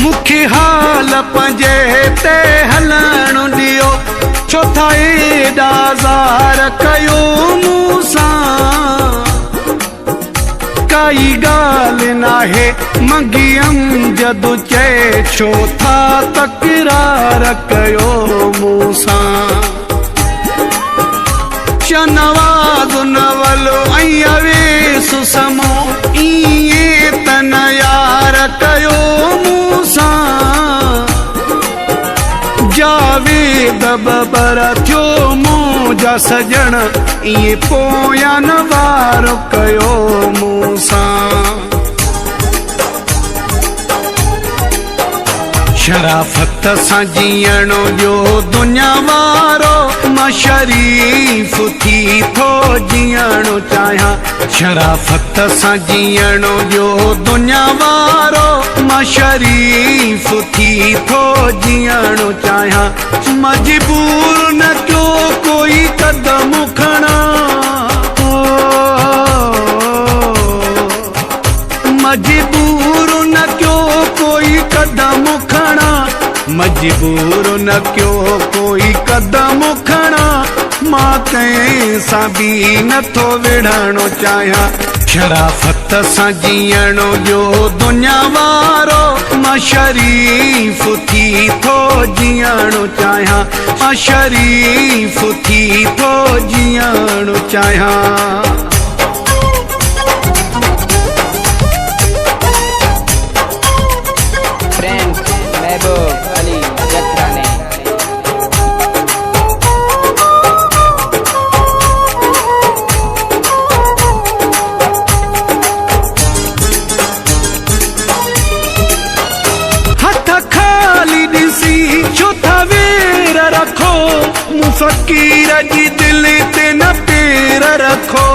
मुखे हाल पंजे ते हलण दियो छो था एॾा ज़ार कयो मूंसां काई ॻाल्हि नाहे मंगियम जदु चए छो था तकरार कयो मूंसां शनवाज़ नवलो ऐं अवेसु समो इएं त न यार कयो मूंसां जावेद बबर थियो मुंहिंजा सजण इएं पोयां न वार कयो मूंसां शराफ़त सां जीअण जो दुनिया वारो मां शरीफ़ थी थो जीअण चाहियां शराफ़त सां जीअण जो दुनिया वारो मां शरीफ़ थी थो जीअण चाहियां मजबूर न थियो कोई कदम खणा मजबूर न थियो कोई कदम खणा मजबूर न क्यों कोई कदम खणा मां कंहिं सां बि नथो विढ़णो चाहियां शराफ़त सां जीअण जो दुनिया वारो मां शरीफ़ थी थो जीअण चाहियां मां शरीफ़ थी थो जीअण चाहियां फ़कीर जी दिल ते न पेर रखो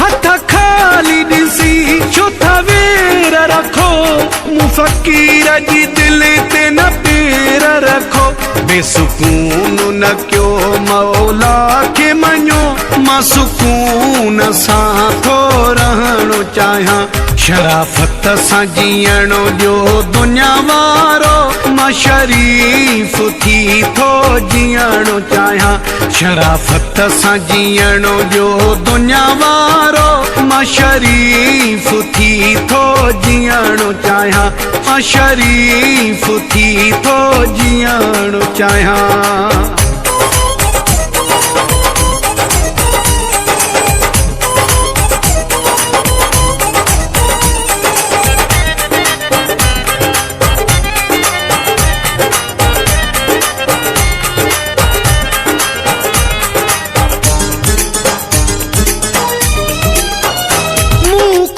हथ खाली ॾिसी छो था वेर रखो फ़कीर जी दिल ते न पेर रखो बेसुकून न कयो मौला खे मञो मां सुकून सां थो रहणो चाहियां शराफ़त सां जीअण जो दुनिया वारो मां शरीफ़ थी थो जीअण चाहियां शराफ़त सां जीअण जो दुनिया वारो मां शरीफ़ थी थो जीअण चाहियां मां शरीफ़ थी थो जीअण चाहियां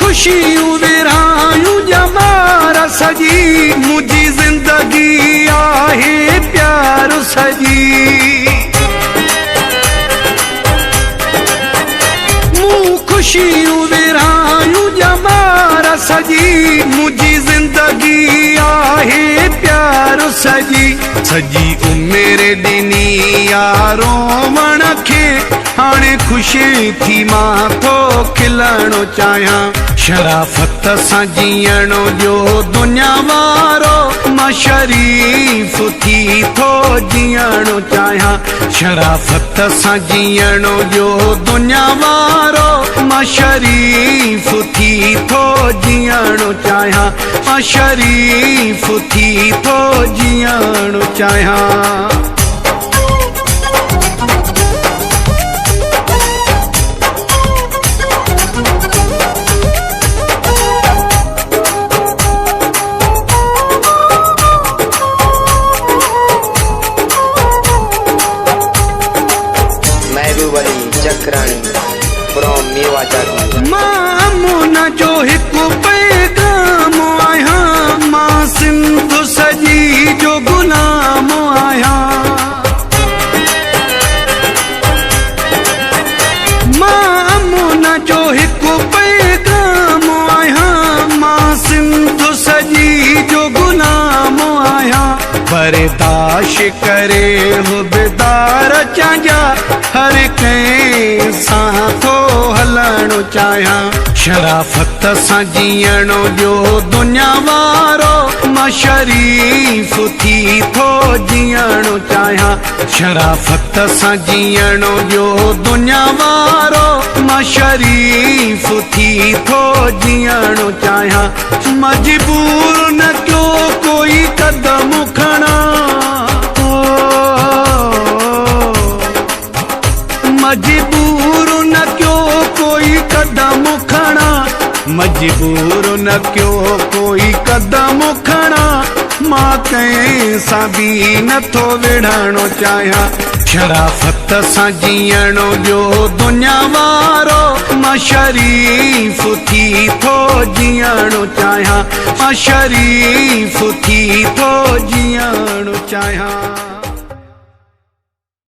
खुशियूं विरहायूं जमार सजी मुंहिंजी ज़िंदगी आहे प्यार सजी मूं खुशियूं विरहायूं जमार सजी मुंहिंजी ज़िंदगी आहे प्यार सजी सजी उमिरि ॾिनी यारो वण खे हाणे ख़ुशी थी मां थो खिलणो चाहियां शराफ़त सां जीअण जो दुनिया वारो मां शरीफ़ थी थो जीअण चाहियां शराफ़त सां जीअण जो दुनिया वारो मां शरीफ़ थी थो जीअण चाहियां मां शरीफ़ थी थो जीअण चाहियां मामून जो हिकु पैगाम आहियां मां सिंध सजी जो गुलाम आहियां मामून जो हिकु पैगाम आहियां मां सिंध सजी जो गुलाम आहियां बर्दाश्त करे हुबदार चांजा हर कंहिं सां थो हलणो चाहियां। शराफ़त सां जीअणो ॾियो दुनिया वारो, मां शरीफ़ थी थो जीअणो चाहियां। शराफ़त सां जीअणो ॾियो दुनिया वारो, मां शरीफ़ थी थो जीअणो चाहियां। मजबूर न कयो कोई कदम खणा, मजबूर न कयो कोई कदम खणा, मजबूर न कयो कोई कदम खणा। मां कंहिं सां बि नथो विढ़णो चाहियां। शराफ़त सां जीअणो ॾियो दुनिया वारो, मां शरीफ़ थी थो जीअणो चाहियां। मां शरीफ़ थी थो जीअणो चाहियां।